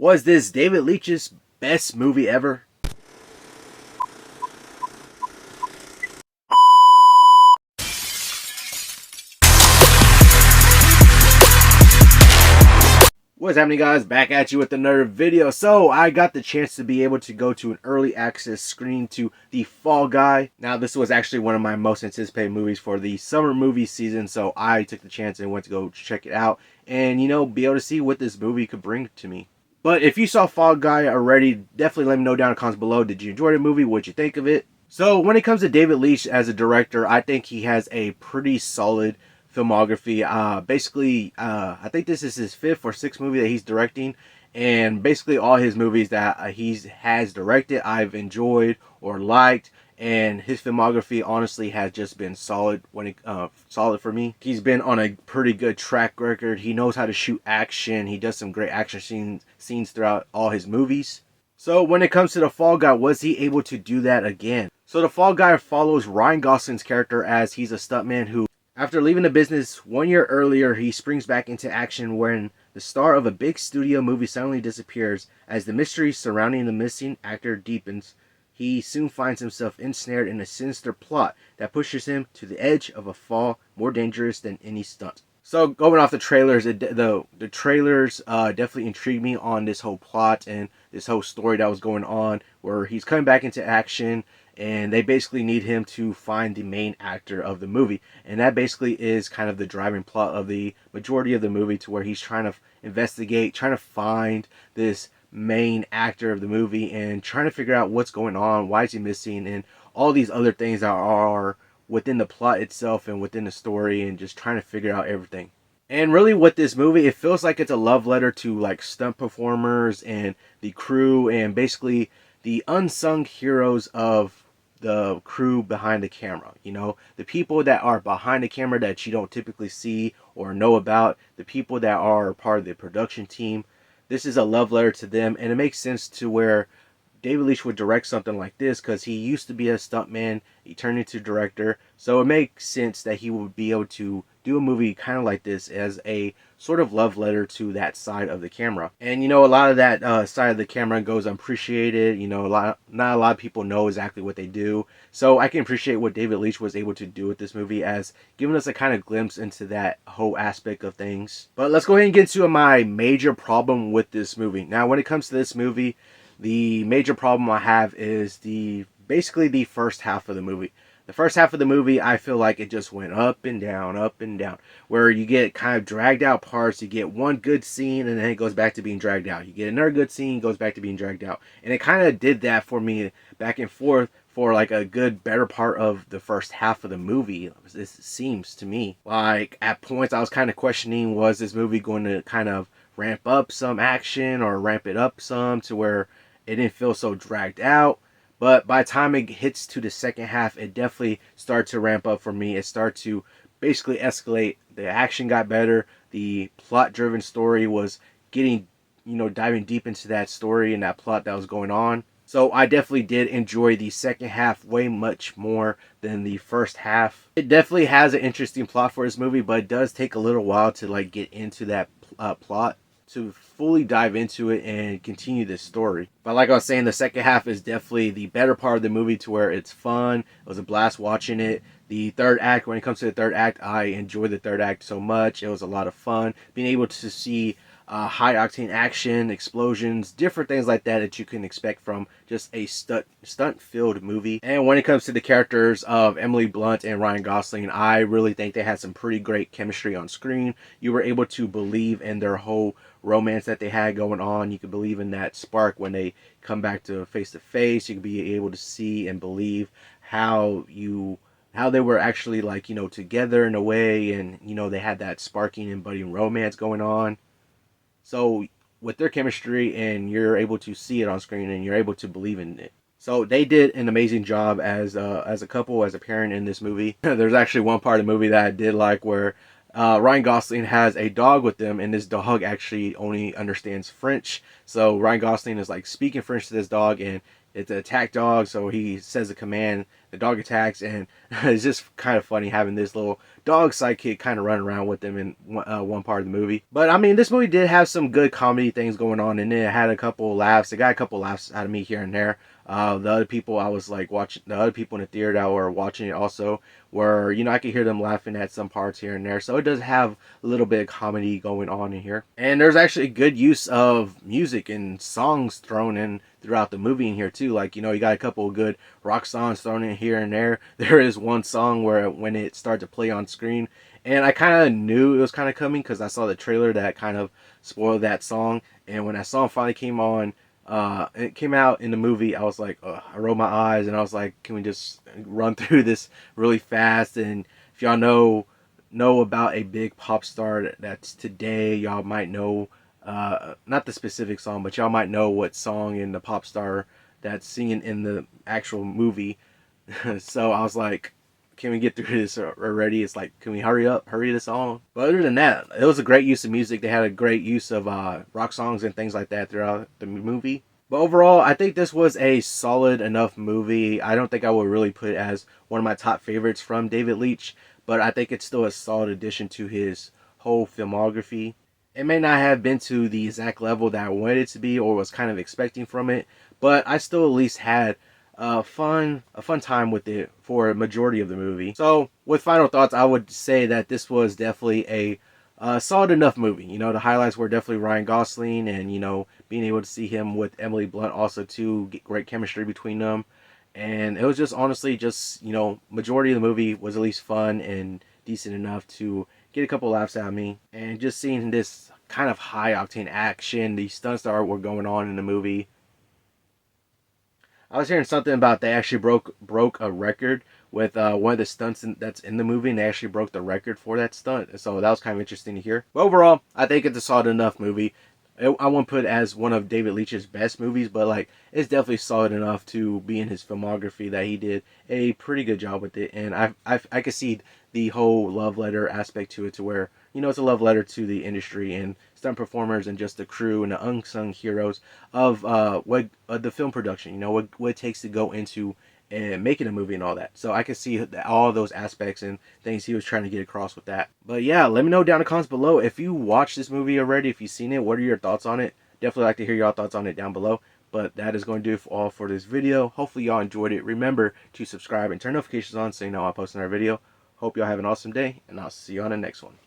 Was this David Lietch's best movie ever? What's happening, guys? Back at you with another video. So I got the chance to be able to go to an early access screening to The Fall Guy. Now this was actually one of my most anticipated movies for the summer movie season, so I took the chance and went to go check it out and be able to see what this movie could bring to me. But if you saw Fall Guy already, definitely let me know down in the comments below. Did you enjoy the movie? What'd you think of it? So when it comes to David Lietch as a director, I think he has a pretty solid filmography. I think this is his fifth or sixth movie that he's directing, and basically all his movies that he has directed, I've enjoyed or liked. And his filmography honestly has just been solid solid for me. He's been on a pretty good track record. He knows how to shoot action. He does some great action scenes throughout all his movies. So when it comes to The Fall Guy, was he able to do that again? So The Fall Guy follows Ryan Gosling's character as he's a stuntman who, after leaving the business 1 year earlier, he springs back into action when the star of a big studio movie suddenly disappears. As the mystery surrounding the missing actor deepens, he soon finds himself ensnared in a sinister plot that pushes him to the edge of a fall more dangerous than any stunt. So going off the trailers, the trailers definitely intrigued me on this whole plot and this whole story that was going on, where he's coming back into action and they basically need him to find the main actor of the movie. And that basically is kind of the driving plot of the majority of the movie, to where he's trying to investigate, trying to find this main actor of the movie and trying to figure out what's going on, why is he missing, and all these other things that are within the plot itself and within the story, and just trying to figure out everything. And really with this movie, it feels like it's a love letter to like stunt performers and the crew, and basically the unsung heroes of the crew behind the camera. The people that are behind the camera that you don't typically see or know about, the people that are part of the production team. This is a love letter to them, and it makes sense to where David Lietch would direct something like this, because he used to be a stuntman, he turned into director, so it makes sense that he would be able to do a movie kind of like this as a sort of love letter to that side of the camera. And a lot of that side of the camera goes unappreciated. Not a lot of people know exactly what they do, so I can appreciate what David Lietch was able to do with this movie, as giving us a kind of glimpse into that whole aspect of things. But let's go ahead and get to my major problem with this movie. Now when it comes to this movie, the major problem I have is basically the first half of the movie. The first half of the movie, I feel like it just went up and down, where you get kind of dragged out parts. You get one good scene, and then it goes back to being dragged out. You get another good scene, goes back to being dragged out. And it kind of did that for me, back and forth, for like a good better part of the first half of the movie. This seems to me like at points I was kind of questioning, was this movie going to kind of ramp up some action or ramp it up some to where it didn't feel so dragged out. But by the time it hits to the second half, it definitely started to ramp up for me. It started to basically escalate. The action got better. The plot-driven story was getting, diving deep into that story and that plot that was going on. So I definitely did enjoy the second half way much more than the first half. It definitely has an interesting plot for this movie, but it does take a little while to like get into that plot, to fully dive into it and continue this story. But like I was saying, the second half is definitely the better part of the movie, to where it's fun. It was a blast watching it. The third act, when it comes to the third act, I enjoyed the third act so much. It was a lot of fun being able to see high octane action, explosions, different things like that you can expect from just a stunt filled movie. And when it comes to the characters of Emily Blunt and Ryan Gosling, I really think they had some pretty great chemistry on screen. You were able to believe in their whole romance that they had going on. You could believe in that spark when they come back to face. You could be able to see and believe how they were actually like, together in a way, and they had that sparking and budding romance going on. So with their chemistry, and you're able to see it on screen, and you're able to believe in it. So they did an amazing job as a couple, as a parent in this movie. There's actually one part of the movie that I did like, where Ryan Gosling has a dog with them, and this dog actually only understands French. So Ryan Gosling is like speaking French to this dog, and it's an attack dog, so he says a command, the dog attacks, and it's just kind of funny having this little dog sidekick kind of running around with him in one part of the movie. But I mean, this movie did have some good comedy things going on, and it had a couple laughs. It got a couple laughs out of me here and there. The other people I was like watching, the other people in the theater that were watching it also were, you know, I could hear them laughing at some parts here and there. So it does have a little bit of comedy going on in here. And there's actually good use of music and songs thrown in throughout the movie in here too. Like, you know, you got a couple of good rock songs thrown in here and there. There is one song where when it started to play on screen, and I kind of knew it was kind of coming because I saw the trailer that kind of spoiled that song. And when that song finally came on, it came out in the movie, I was like, I rolled my eyes and I was like, can we just run through this really fast? And if y'all know about a big pop star that's today, y'all might know, not the specific song, but y'all might know what song in the pop star that's singing in the actual movie. So I was like, can we get through this already? It's like, can we hurry this on? But other than that, it was a great use of music. They had a great use of rock songs and things like that throughout the movie. But overall, I think this was a solid enough movie. I don't think I would really put it as one of my top favorites from David Lietch, but I think it's still a solid addition to his whole filmography. It may not have been to the exact level that I wanted it to be or was kind of expecting from it, but I still at least had a fun time with it for a majority of the movie. So with final thoughts, I would say that this was definitely a solid enough movie. You know, the highlights were definitely Ryan Gosling, and you know, being able to see him with Emily Blunt also too, get great chemistry between them. And it was just honestly just, you know, majority of the movie was at least fun and decent enough to get a couple laughs out of me. And just seeing this kind of high octane action, the stunts that were going on in the movie, I was hearing something about they actually broke a record with one of the stunts that's in the movie, and they actually broke the record for that stunt. So that was kind of interesting to hear. But overall, I think it's a solid enough movie. I won't put it as one of David Leitch's best movies, but like it's definitely solid enough to be in his filmography that he did a pretty good job with it. And I could see the whole love letter aspect to it, to where, you know, it's a love letter to the industry and stunt performers and just the crew and the unsung heroes of what the film production. You know, what it takes to go into and making a movie and all that. So I can see all those aspects and things he was trying to get across with that. But yeah, let me know down in the comments below if you watched this movie already, if you've seen it, what are your thoughts on it? Definitely like to hear your thoughts on it down below. But that is going to do it all for this video. Hopefully y'all enjoyed it. Remember to subscribe and turn notifications on so you know I post another video. Hope y'all have an awesome day, and I'll see you on the next one.